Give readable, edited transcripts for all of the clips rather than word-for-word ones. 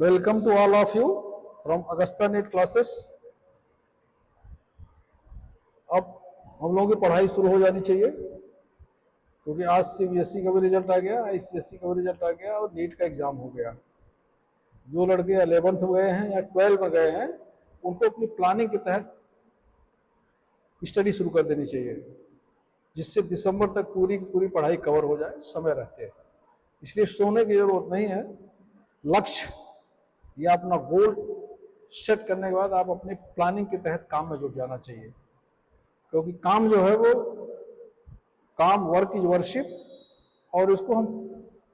Welcome to all of you from Augusta NEET classes. अब हम लोगों की पढ़ाई शुरू हो जानी चाहिए क्योंकि आज सीबीएसई का भी रिजल्ट आ गया, आईसीएसई का भी रिजल्ट आ गया और नीट का एग्जाम हो गया। जो लड़के 11th में गए हैं या 12 में गए हैं उनको अपनी प्लानिंग के तहत स्टडी शुरू कर देनी चाहिए, जिससे दिसंबर तक पूरी की पूरी पढ़ाई कवर हो जाए, समय रहते हैं। इसलिए सोने की जरूरत नहीं है। लक्ष्य या अपना गोल सेट करने के बाद आप अपनी प्लानिंग के तहत काम में जुट जाना चाहिए, क्योंकि काम जो है वो काम वर्क इज वर्शिप, और उसको हम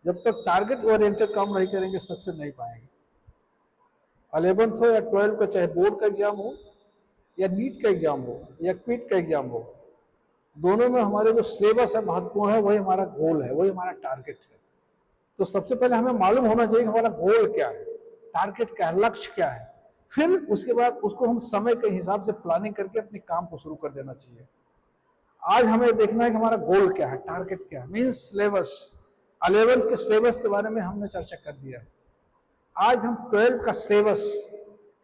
जब तक टारगेट ओरिएंटेड काम नहीं करेंगे सक्सेस नहीं पाएंगे। 11th हो या 12 का, चाहे बोर्ड का एग्जाम हो या नीट का एग्जाम हो या क्विट का एग्जाम हो, दोनों में हमारे जो सिलेबस है महत्वपूर्ण है, वही हमारा गोल है, वही हमारा टारगेट है। तो सबसे पहले हमें मालूम होना चाहिए कि हमारा गोल क्या है, टारगेट क्या है, लक्ष्य क्या है। फिर उसके बाद उसको हम समय के हिसाब से प्लानिंग करके अपने काम को शुरू कर देना चाहिए। आज हमें देखना है कि हमारा गोल क्या है, टारगेट क्या है, मीन्स सिलेबस। 11th के सिलेबस के बारे में हमने चर्चा कर दिया। आज हम 12 का सिलेबस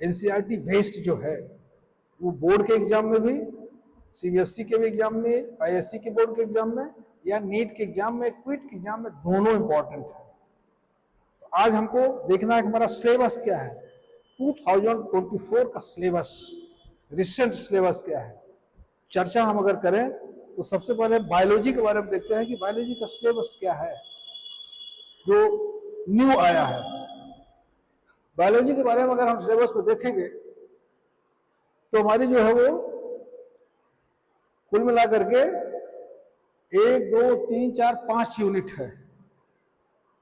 एनसीईआरटी बेस्ड जो है वो बोर्ड के एग्जाम में भी, सीबीएसई के भी एग्जाम में, आईएससी के बोर्ड के एग्जाम में या नीट के एग्जाम में, क्विट के एग्जाम में, दोनों इंपॉर्टेंट है। तो आज हमको देखना है कि हमारा सिलेबस क्या है, 2024 का सिलेबस, रिसेंट सिलेबस क्या है। चर्चा हम अगर करें तो सबसे पहले बायोलॉजी के बारे में देखते हैं कि बायोलॉजी का सिलेबस क्या है जो न्यू आया है। बायोलॉजी के बारे में अगर हम सिलेबस को देखेंगे तो हमारी जो है वो कुल मिलाकर के 1, 2, 3, 4, 5 यूनिट है।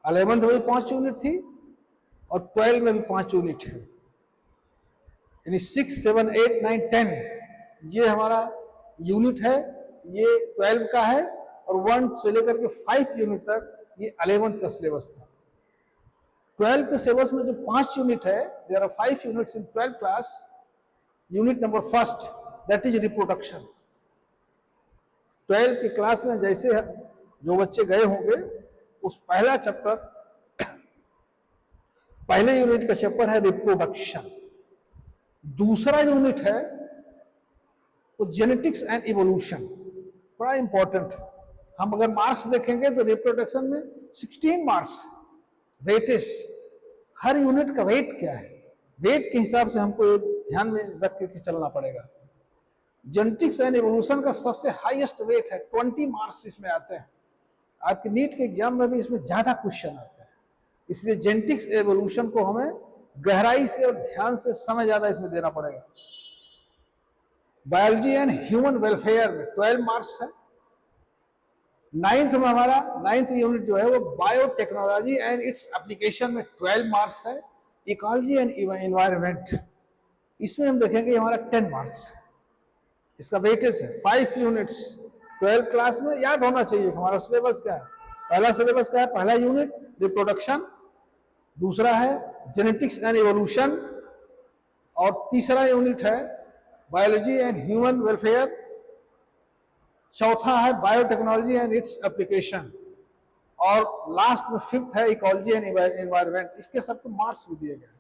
11th में भी 5 यूनिट थी और 12 में भी 5 यूनिट है, यानी 6, 7, 8, 9, 10 ये हमारा यूनिट है। ये 12 का है और 1 से लेकर के 5 यूनिट तक ये 11th का सिलेबस था। 12 के सिलेबस में जो 5 यूनिट है, there are 5 units in 12 class. Unit number first, that is reproduction. 12 की क्लास में जैसे जो बच्चे गए होंगे, उस पहला चैप्टर, पहले यूनिट का चैप्टर है रिप्रोडक्शन। दूसरा यूनिट है वो जेनेटिक्स एंड इवोल्यूशन, बड़ा इंपॉर्टेंट है। हम अगर मार्क्स देखेंगे तो रिप्रोडक्शन में 16 मार्क्स वेटेज। हर यूनिट का वेट क्या है, वेट के हिसाब से हमको ध्यान में रख के चलना पड़ेगा। जेनेटिक्स एंड इवोल्यूशन का सबसे हाईएस्ट वेट है, 20 मार्क्स इसमें आते हैं। आपके नीट के एग्जाम में भी इसमें ज्यादा क्वेश्चन आते हैं, इसलिए जेनेटिक्स एवोल्यूशन को हमें गहराई से और ध्यान से समय ज्यादा इसमें देना पड़ेगा। बायोलॉजी एंड ह्यूमन वेलफेयर में 12 मार्क्स है। 9th में हमारा 9th यूनिट जो है वो बायोटेक्नोलॉजी एंड इट्स एप्लीकेशन में 12 मार्क्स है। इकोलॉजी एंड एनवायरनमेंट, इसमें हम देखेंगे हमारा 10 मार्क्स है। इसका वेटेज है 5 यूनिट्स। 12 क्लास में याद होना चाहिए हमारा सिलेबस क्या है। पहला सिलेबस क्या है, पहला यूनिट रिप्रोडक्शन, दूसरा है जेनेटिक्स एंड इवोल्यूशन, और तीसरा यूनिट है बायोलॉजी एंड ह्यूमन वेलफेयर, चौथा है बायोटेक्नोलॉजी एंड इट्स एप्लीकेशन, और लास्ट में 5th है इकोलॉजी एंड एनवायरनमेंट। इसके सबको मार्क्स भी दिए गए।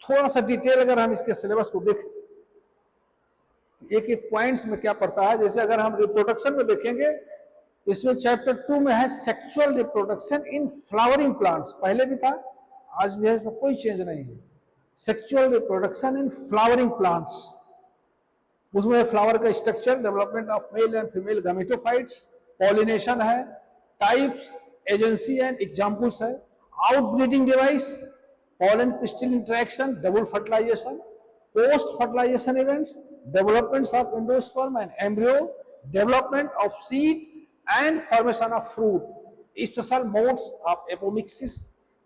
थोड़ा सा डिटेल अगर हम इसके सिलेबस को देखें, एक एक पॉइंट्स में क्या पड़ता है, जैसे अगर हम रिप्रोडक्शन में देखेंगे तो इसमें चैप्टर 2 में है sexual reproduction in flowering plants. पहले भी था, आज भी है, इसमें कोई चेंज नहीं है। Sexual reproduction in flowering plants, उसमें फ्लावर का structure, development of male and female gametophytes, pollination है, टाइप्स, एजेंसी एंड एग्जांपल्स है, outbreeding device, pollen pistil interaction, double fertilisation, post fertilisation events, developments of endosperm and embryo, development of seed and formation of fruit, special modes of apomixis,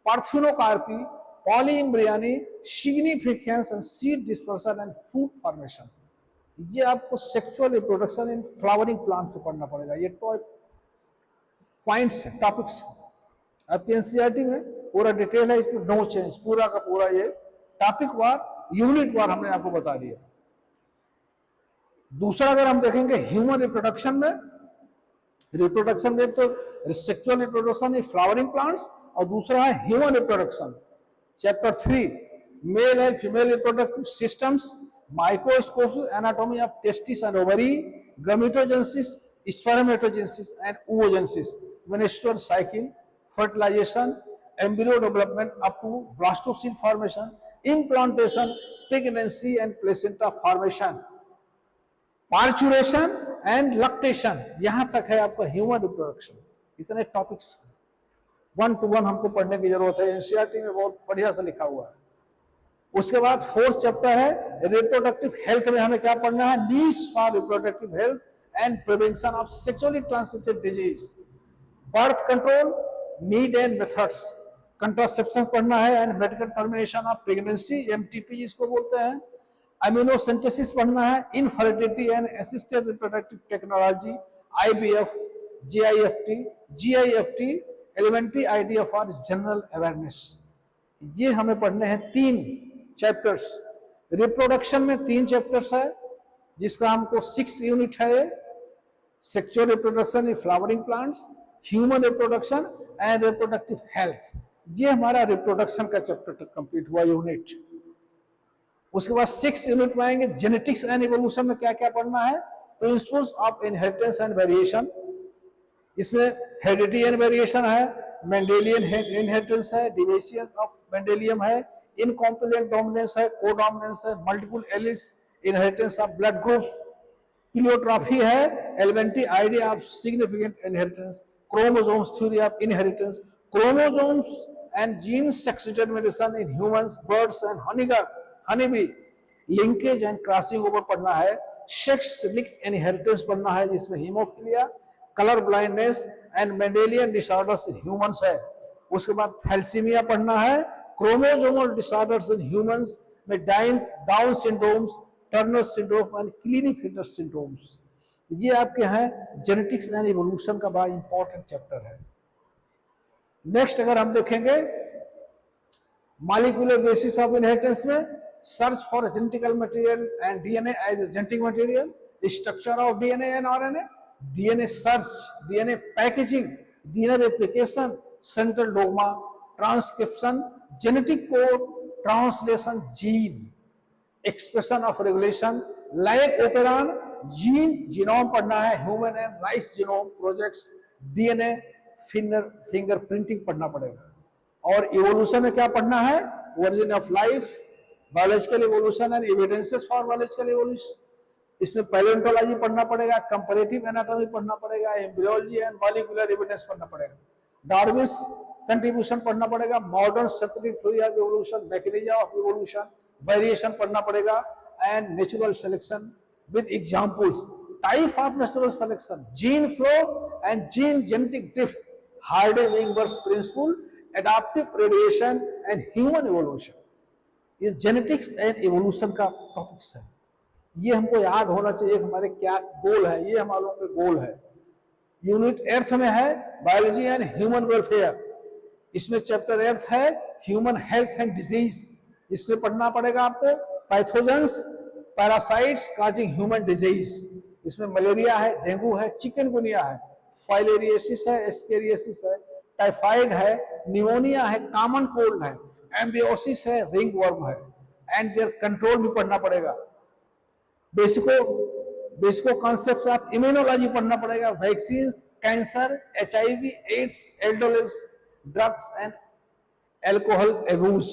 parthenocarpy, polyembryony, significance and seed dispersion and fruit formation. ये आपको sexual reproduction in flowering plant से पढ़ना पड़ेगा। ये points है, topics. आपके NCERT में पूरा डिटेल है, इसमें नो चेंज, पूरा का पूरा ये टॉपिक वार, यूनिट वार हमने आपको बता दिया। दूसरा अगर हम देखेंगे ह्यूमन रिप्रोडक्शन में तो sexual reproduction in flowering plants, और दूसरा है human reproduction, chapter 3 male and female reproductive systems, microscope anatomy of testis and ovary, gametogenesis, spermatogenesis and oogenesis, menstrual cycle, fertilization, embryo development up to blastocyst formation, implantation, pregnancy and placenta formation, parturition and lactation, यहां तक है आपका human reproduction. इतने topics 1 to 1 हमको पढ़ने की जरूरत है, एनसीईआरटी में बहुत बढ़िया से लिखा हुआ है। उसके बाद 4th चैप्टर है रिप्रोडक्टिव हेल्थ में हमें क्या पढ़ना है, needs for reproductive health and prevention of sexually transmitted disease, birth control, need and methods, contraception पढ़ना है and medical termination of pregnancy, MTP जिसको बोलते हैं, अमीनोसिंथेसिस पढ़ना है, infertility and assisted reproductive technology, IVF, GIFT, elementary idea for general awareness. ये हमें पढ़ने हैं 3 चैप्टर्स। रिप्रोडक्शन में 3 चैप्टर्स है जिसका हमको 6 यूनिट है, sexual reproduction in flowering plants, human reproduction and reproductive health. ये हमारा रिप्रोडक्शन का चैप्टर कंप्लीट हुआ यूनिट। उसके बाद 6 यूनिट में आएंगे जेनेटिक्स एंड इवोल्यूशन में क्या क्या पढ़ना है, principles of inheritance and variation, इसमें हेरिडिटी एंड वेरिएशन है, मेंडेलियन इनहेरिटेंस है, डिविएशन ऑफ मेंडेलियम है, इनकॉम्प्लेंट डोमिनेंस है, कोडोमिनेंस है, multiple alleles, inheritance of blood groups, pleiotropy है, elementary idea of significant inheritance, chromosomes theory of inheritance, chromosomes and genes sex determination in humans, birds and honeybee, linkage and crossing over पढ़ना है, sex linked inheritance पढ़ना है जिसमें haemophilia, colour blindness and Mendelian disorders in humans है। उसके बाद thalassaemia पढ़ना है, क्रोमोसोमल डिसऑर्डर्स इन ह्यूमंस में Down syndromes, Turner syndrome and Klinefelter syndromes. ये आपके हैं जेनेटिक्स एंड इवोल्यूशन का बड़ा इंपॉर्टेंट चैप्टर है। नेक्स्ट अगर हम देखेंगे मॉलिक्यूलर बेसिस ऑफ इनहेरिटेंस में, search for genetical material and DNA as a genetic material, structure of DNA and RNA, DNA search, DNA packaging, DNA replication, central dogma, transcription, genetic code, translation, gene expression of regulation, like operon, gene genome पढ़ना है, human and rice genome projects, DNA fingerprinting पढ़ना पड़ेगा। और evolution में क्या पढ़ना है, origin of life, biological evolution and evidences for biological evolution, इसमें पैलेंटोलॉजी पढ़ना पड़ेगा, कंपैरेटिव एनाटॉमी पढ़ना पड़ेगा, एम्ब्रियोलॉजी एंड मॉलिक्यूलर एविडेंस पढ़ना पड़ेगा, डार्विन्स कंट्रीब्यूशन पढ़ना पड़ेगा, modern synthetic theory of evolution, mechanism of evolution, variation पढ़ना पड़ेगा, and natural selection with examples, type of natural selection, gene flow and gene genetic drift, Hardy Weinberg principle, adaptive radiation and human evolution. ये genetics and evolution का topics है। ये हमको याद होना चाहिए हमारे क्या गोल है, ये हमारे लोगों के गोल है। यूनिट 8 में है बायोलॉजी एंड ह्यूमन वेलफेयर, इसमें चैप्टर 8 है ह्यूमन हेल्थ एंड डिजीज, इसमें पढ़ना पड़ेगा आपको pathogens, parasites causing human disease, इसमें मलेरिया है, डेंगू है, चिकनगुनिया है, फाइलेरियोसिस है, एस्केरियोसिस है, टाइफाइड है, निमोनिया है, कॉमन कोल्ड है, एम्बियोसिस है, रिंगवर्म है, एंड देयर कंट्रोल भी पढ़ना पड़ेगा। बेसिको कॉन्सेप्ट्स ऑफ इम्यूनोलॉजी पढ़ना पड़ेगा, वैक्सीन, कैंसर, एचआईवी, एड्स, एल्डोलेस, ड्रग्स एंड एल्कोहल एब्यूज,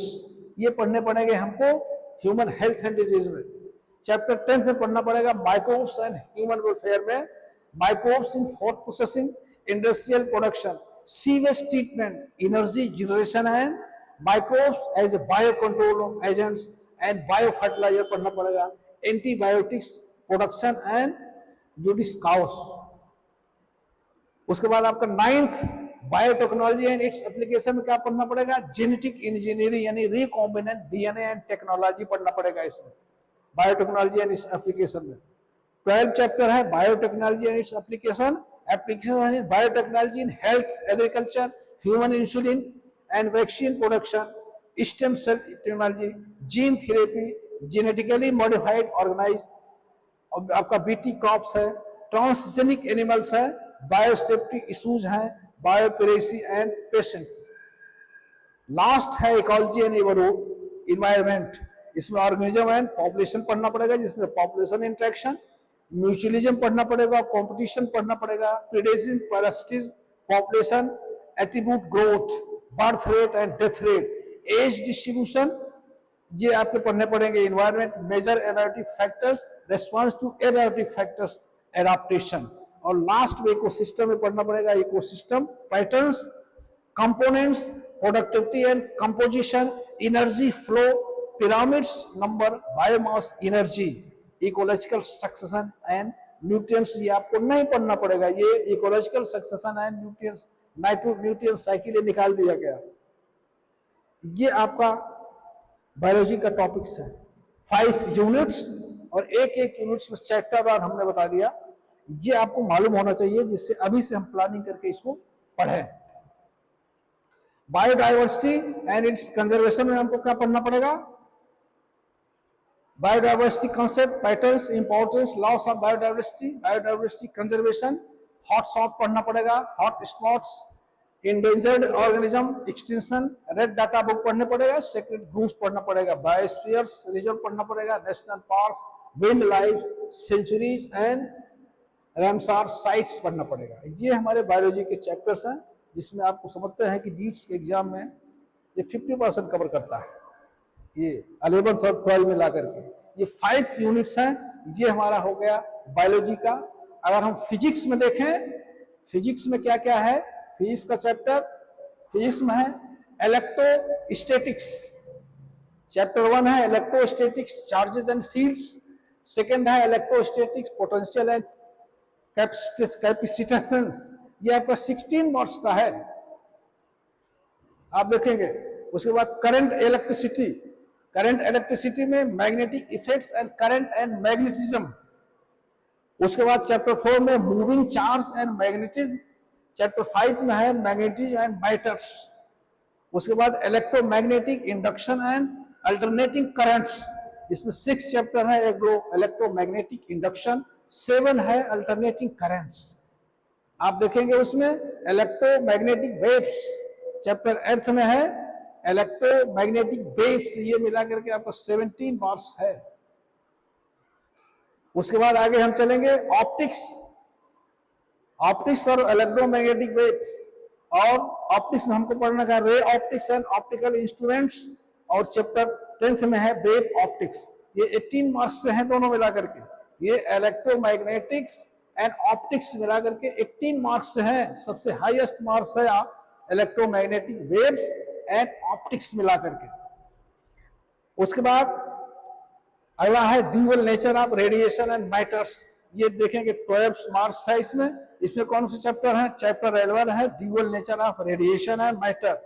ये पढ़ने पड़ेंगे हमको ह्यूमन हेल्थ एंड डिजीज में। चैप्टर 10 में पढ़ना पड़ेगा माइक्रोब्स एंड ह्यूमन वेलफेयर में, microbes in food processing, industrial production, sewage treatment, energy generation and microbes as a bio control agents and bio fertiliser पढ़ना पड़ेगा, antibiotics production and judicious. उसके बाद आपका 9th biotechnology and its application में क्या पढ़ना पड़ेगा, जेनेटिक इंजीनियरिंग यानी रिकॉम्बिनेंट डीएनए एंड टेक्नोलॉजी पढ़ना पड़ेगा इसमें, बायोटेक्नोलॉजी एंड इट्स एप्लीकेशन में। 12 चैप्टर है biotechnology and its application in biotechnology in health, agriculture, human insulin and vaccine production, stem cell technology, gene therapy, genetically modified organisms, आपका BT crops है, transgenic animals है, biosafety issues हैं, biopiracy and patent. Last है ecology and environment, इसमें organism and population पढ़ना पड़ेगा, जिसमें population interaction, mutualism पढ़ना पड़ेगा, कंपटीशन पढ़ना पड़ेगा, predation, parasitism, population, attribute growth, birth rate and death rate, age distribution, ये आपके पढ़ने पड़ेंगे। Environment, major abiotic factors, response to abiotic factors, adaptation, और लास्ट में इकोसिस्टम में पढ़ना पड़ेगा। Ecosystem patterns, components, productivity and composition, energy flow, pyramids, number, biomass, energy, ecological succession and nutrients, ये आपको नहीं पढ़ना पड़ेगा। ये ecological succession and nutrients, nitronutrient cycle ये निकाल दिया गया। ये आपका बायोलॉजी का टॉपिक्स है, 5 यूनिट्स, और एक एक यूनिट्स में चैप्टर वार हमने बता दिया। ये आपको मालूम होना चाहिए, जिससे अभी से हम प्लानिंग करके इसको पढ़ें। बायोडाइवर्सिटी एंड इट्स कंजर्वेशन में हमको क्या पढ़ना पड़ेगा? Biodiversity concept, patterns, importance, loss of biodiversity conservation, hot spot पढ़ना पड़ेगा, hot spots, endangered organism, extinction, red data book पढ़ने पड़ेगा, सेक्रेट ग्रुप्स पढ़ना पड़ेगा, बायोस्फीयर्स रिजर्व पढ़ना पड़ेगा, national parks, wild life sanctuaries and Ramsar sites पढ़ना पड़ेगा। ये हमारे बायोलॉजी के चैप्टर्स हैं, जिसमें आपको समझते हैं कि नीट्स के एग्जाम में ये 50% कवर करता है, ये 11th और 12th में ला करके। ये 5 यूनिट्स हैं, ये हमारा हो गया बायोलॉजी का। अगर हम फिजिक्स में देखें, फिजिक्स में क्या क्या है? फिजिक्स का चैप्टर, फिजिक्स में है इलेक्ट्रोस्टैटिक्स, चैप्टर 1 है electrostatics, charges and fields, second है इलेक्ट्रोस्टैटिक्स, पोटेंशियल एंड कैपेसिटेंस, ये आपका 16 मार्क्स का है, आप देखेंगे। उसके बाद करंट इलेक्ट्रिसिटी, करंट इलेक्ट्रिसिटी में magnetic effects and current and magnetism. उसके बाद चैप्टर 4 में moving charge and magnetism, chapter 5 में है मैग्नेटिज्म एंड मैटर्स। उसके बाद electromagnetic induction and alternating currents, इसमें 6 चैप्टर है, इलेक्ट्रोमैग्नेटिक इंडक्शन, 7 है अल्टरनेटिंग करंट्स। आप देखेंगे उसमें इलेक्ट्रोमैग्नेटिक वेव्स, चैप्टर 8 में है इलेक्ट्रोमैग्नेटिक वेव्स, ये मिला करके आपको 17 मार्क्स है। उसके बाद आगे हम चलेंगे ऑप्टिक्स, ऑप्टिक्स और इलेक्ट्रोमैग्नेटिक वेव्स, और ऑप्टिक्स में हमको पढ़ना है ray optics and optical instruments, और चैप्टर 10th में है वेव ऑप्टिक्स। ये 18 मार्क्स से हैं दोनों मिला करके, ये इलेक्ट्रोमैग्नेटिक्स एंड ऑप्टिक्स मिला करके 18 मार्क्स से हैं। सबसे हाईएस्ट मार्क्स है इलेक्ट्रोमैग्नेटिक वेव्स एंड ऑप्टिक्स मिला करके। उसके बाद अगला है dual nature of radiation and matters, ये देखेंगे 12 मार्क्स है इसमें। इसमें कौन से चैप्टर है? चैप्टर 11 है dual nature of radiation and matter,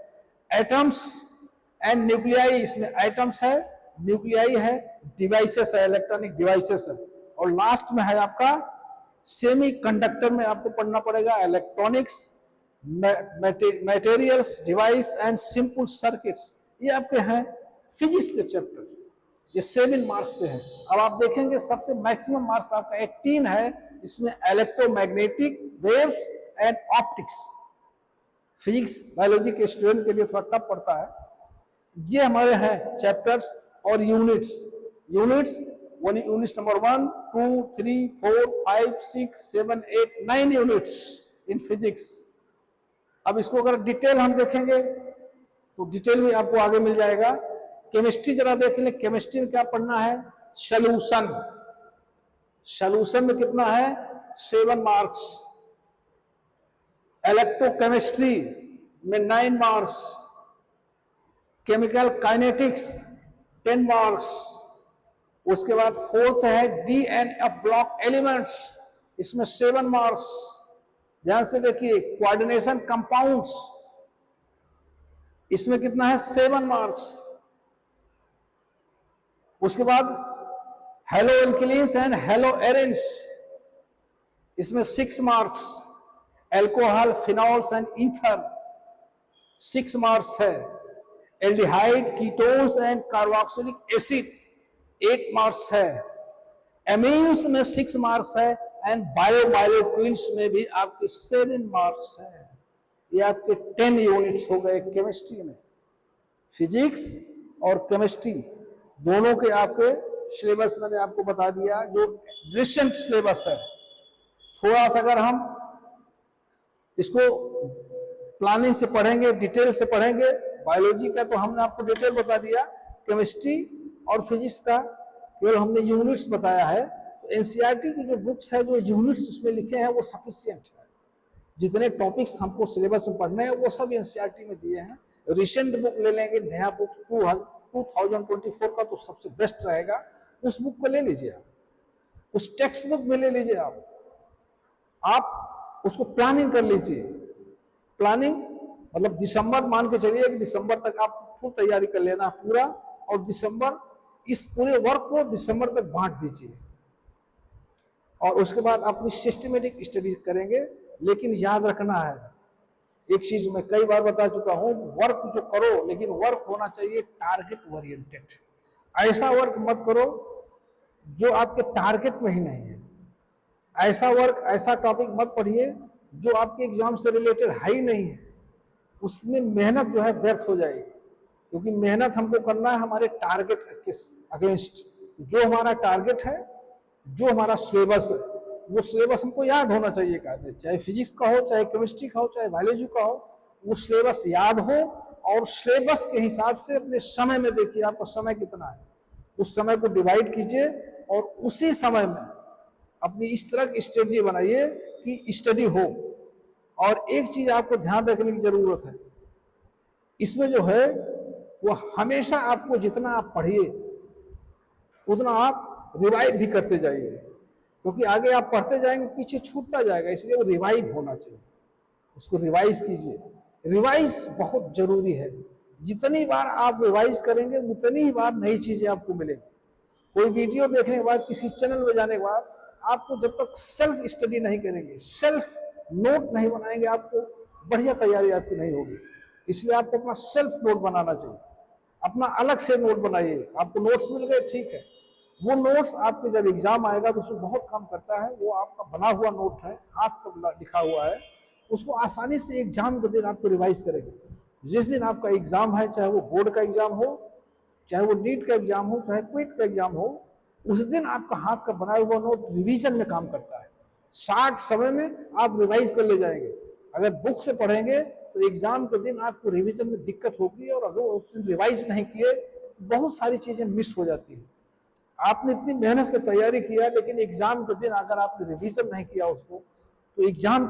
atoms and nuclei, इसमें एटम्स है, न्यूक्लियाई है, डिवाइसेस है, इलेक्ट्रॉनिक डिवाइसेस है। और लास्ट में है आपका सेमीकंडक्टर में आपको पढ़ना पड़ेगा electronics, materials, device and simple circuits, ये आपके हैं फिजिक्स के चैप्टर, ये 7 मार्क्स से है। अब आप देखेंगे सबसे मैक्सिमम मार्क्स आपका 18 है, जिसमें electromagnetic waves and optics. Physics biology के स्टूडेंट के लिए थोड़ा टफ पड़ता है। ये हमारे हैं चैप्टर्स और units, units number 1, 2, 3, 4, 5, 6, 7, 8, 9 units in physics. अब इसको अगर डिटेल हम देखेंगे तो डिटेल में आपको आगे मिल जाएगा। केमिस्ट्री जरा देख लें, केमिस्ट्री में क्या पढ़ना है? सॉल्यूशन, सॉल्यूशन में कितना है? 7 मार्क्स। इलेक्ट्रोकेमिस्ट्री में 9 मार्क्स। Chemical kinetics 10 marks. उसके बाद 4th है DNF ब्लॉक एलिमेंट्स, इसमें 7 मार्क्स। ध्यान से देखिए, कोऑर्डिनेशन कंपाउंड्स, इसमें कितना है? 7 मार्क्स। उसके बाद haloalkanes and haloarenes, इसमें 6 marks. Alcohol, phenols and ether 6 marks है। Aldehyde, ketones and carboxylic acid 8 marks है। एमीन्स में 6 मार्क्स है एंड बायोमॉलिक्यूल्स में भी आपके 7 मार्क्स है। ये आपके 10 यूनिट्स हो गए केमिस्ट्री में। फिजिक्स और केमिस्ट्री दोनों के आपके सिलेबस मैंने आपको बता दिया, जो रिसेंट सिलेबस है। थोड़ा सा अगर हम इसको प्लानिंग से पढ़ेंगे, डिटेल से पढ़ेंगे, बायोलॉजी का तो हमने आपको डिटेल बता दिया, केमिस्ट्री और फिजिक्स का केवल हमने यूनिट्स बताया है। तो एनसीईआरटी की जो बुक्स है, जो यूनिट्स उसमें लिखे हैं वो सफिशिएंट है। जितने टॉपिक्स हमको सिलेबस में पढ़ने हैं वो सब एनसीईआरटी में दिए हैं। रिसेंट बुक ले लेंगे, नया बुक 2024 का तो सबसे बेस्ट रहेगा, उस बुक को ले लीजिए आप, उस टेक्स्ट बुक में ले लीजिए आप उसको प्लानिंग कर लीजिए। प्लानिंग मतलब दिसंबर मान के चलिए कि दिसंबर तक आप फुल तैयारी कर लेना पूरा, और दिसंबर इस पूरे वर्क को दिसंबर तक बांट दीजिए, और उसके बाद अपनी सिस्टमेटिक स्टडी करेंगे। लेकिन याद रखना है, एक चीज मैं कई बार बता चुका हूं, वर्क जो करो लेकिन वर्क होना चाहिए टारगेट ओरिएंटेड। ऐसा वर्क मत करो जो आपके टारगेट में ही नहीं है। ऐसा वर्क, ऐसा टॉपिक मत पढ़िए जो आपके एग्जाम से रिलेटेड है ही नहीं है। उसमें मेहनत जो है व्यर्थ हो जाएगी, क्योंकि मेहनत हमको करना है हमारे टारगेट के अगेंस्ट। जो हमारा टारगेट है, जो हमारा सिलेबस है, वो सिलेबस हमको याद होना चाहिए। चाहे फिजिक्स का हो, चाहे केमिस्ट्री का हो, चाहे बायोलॉजी का हो, वो सिलेबस याद हो, और सिलेबस के हिसाब से अपने समय में देखिए आपका समय कितना है, उस समय को डिवाइड कीजिए, और उसी समय में अपनी इस तरह की स्ट्रेटजी बनाइए कि स्टडी हो। और एक चीज आपको ध्यान रखने की जरूरत है, इसमें जो है वो हमेशा आपको जितना आप पढ़िए उतना आप रिवाइव भी करते जाइए, क्योंकि आगे आप पढ़ते जाएंगे पीछे छूटता जाएगा, इसलिए वो रिवाइव होना चाहिए। उसको रिवाइज कीजिए, रिवाइज बहुत जरूरी है। जितनी बार आप रिवाइज करेंगे उतनी ही बार नई चीजें आपको मिलेंगी। कोई वीडियो देखने के बाद, किसी चैनल में जाने के बाद, आपको जब तक सेल्फ स्टडी नहीं करेंगे, सेल्फ नोट नहीं बनाएंगे, आपको बढ़िया तैयारी आपकी नहीं होगी। इसलिए आपको अपना सेल्फ नोट बनाना चाहिए, अपना अलग से नोट बनाइए। आपको नोट्स मिल गए, ठीक है, वो नोट्स आपके जब एग्जाम आएगा तो उसमें बहुत काम करता है। वो आपका बना हुआ नोट है, हाथ का लिखा हुआ है, उसको आसानी से एग्जाम के दिन आपको रिवाइज करेंगे। जिस दिन आपका एग्जाम है, चाहे वो बोर्ड का एग्जाम हो, चाहे वो नीट का एग्जाम हो, चाहे क्विट का एग्जाम हो, उस दिन आपका हाथ का बनाया हुआ नोट रिवीजन में काम करता है। शार्ट समय में आप रिवाइज कर ले जाएंगे। अगर बुक से पढ़ेंगे तो एग्जाम के दिन आपको रिवीजन में दिक्कत होगी, और अगर उस दिन रिवाइज नहीं किए तो बहुत सारी चीजें मिस हो जाती है। आपने इतनी मेहनत से तैयारी किया, लेकिन एग्जाम के दिन अगर आपने रिवीजन नहीं किया उसको, तो एग्जाम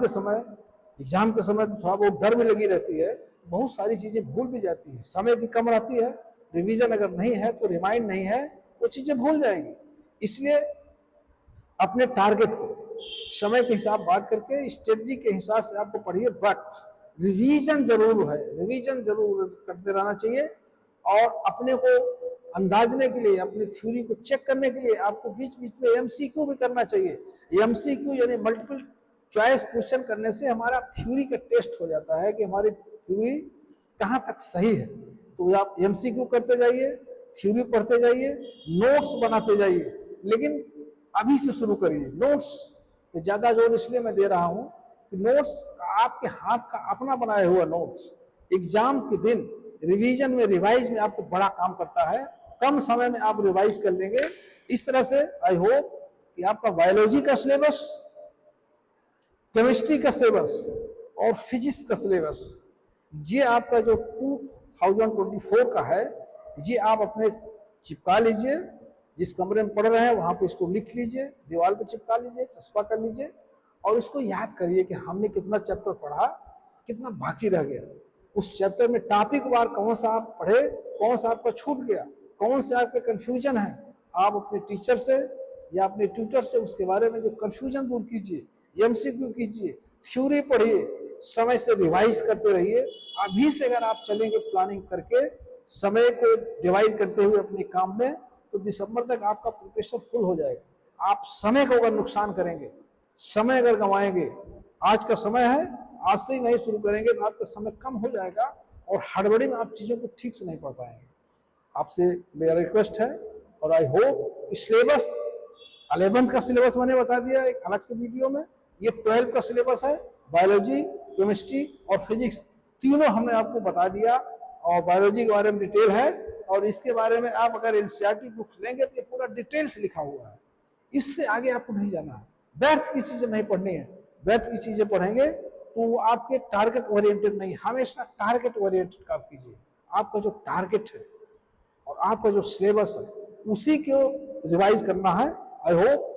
के समय तो थोड़ा बहुत डर में लगी रहती है, बहुत सारी चीजें भूल भी जाती है, समय की कम रहती है। रिवीजन अगर नहीं है तो रिमाइंड नहीं है, वो चीजें भूल जाएंगी। इसलिए अपने टारगेट को समय के हिसाब बात करके स्ट्रेटजी के हिसाब से आपको पढ़िए, बट रिवीजन जरूर है, रिवीजन जरूर करते रहना चाहिए। और अपने को अंदाजने के लिए, अपनी थ्योरी को चेक करने के लिए आपको बीच बीच में एमसीक्यू भी करना चाहिए। एमसीक्यू यानी मल्टीपल चॉइस क्वेश्चन करने से हमारा थ्योरी का टेस्ट हो जाता है कि हमारी थ्योरी कहाँ तक सही है। तो आप एमसीक्यू करते जाइए, थ्योरी पढ़ते जाइए, नोट्स बनाते जाइए, लेकिन अभी से शुरू करिए। नोट्स पे ज्यादा जोर इसलिए मैं दे रहा हूँ कि नोट्स आपके हाथ का अपना बनाया हुआ नोट्स एग्जाम के दिन रिवीजन में, रिवाइज में आपको बड़ा काम करता है। कम समय में आप रिवाइज कर लेंगे। इस तरह से आई होप कि आपका बायोलॉजी का सिलेबस, केमिस्ट्री का सिलेबस और फिजिक्स का सिलेबस, ये आपका जो 2024 का है, ये आप अपने चिपका लीजिए। जिस कमरे में पढ़ रहे हैं वहां पे इसको लिख लीजिए, दीवार पे चिपका लीजिए, चस्पा कर लीजिए, और इसको याद करिए कि हमने कितना चैप्टर पढ़ा, कितना बाकी रह गया। उस चैप्टर में टॉपिक वार कौन सा आप पढ़े, कौन सा आपका छूट गया, कौन से आपके कंफ्यूजन है, आप अपने टीचर से या अपने ट्यूटर से उसके बारे में जो कंफ्यूजन दूर कीजिए, एमसीक्यू कीजिए, थ्योरी पढ़िए, समय से रिवाइज करते रहिए। अभी से अगर आप चलेंगे प्लानिंग करके, समय को डिवाइड करते हुए अपने काम में, तो दिसंबर तक आपका प्रिपरेशन फुल हो जाएगा। आप समय को अगर नुकसान करेंगे, समय अगर गंवाएंगे, आज का समय है, आज से ही नहीं शुरू करेंगे तो आपका समय कम हो जाएगा, और हड़बड़ी में आप चीजों को ठीक से नहीं पढ़ पाएंगे। आपसे मेरा रिक्वेस्ट है, और आई होप कि सिलेबस 11th का सिलेबस मैंने बता दिया एक अलग से वीडियो में, ये 12th का सिलेबस है। बायोलॉजी, केमिस्ट्री और फिजिक्स तीनों हमने आपको बता दिया, और बायोलॉजी के बारे में डिटेल है, और इसके बारे में आप अगर एनसीईआरटी बुक्स लेंगे तो ये पूरा डिटेल्स लिखा हुआ है। इससे आगे आपको नहीं जाना है, व्यर्थ की चीजें नहीं पढ़नी है। व्यर्थ की चीजें पढ़ेंगे तो वो आपके टारगेट ओरिएंटेड नहीं, हमेशा टारगेट ओरिएंटेड काम कीजिए। आपका जो टारगेट है और आपका जो सिलेबस है उसी को रिवाइज करना है। I hope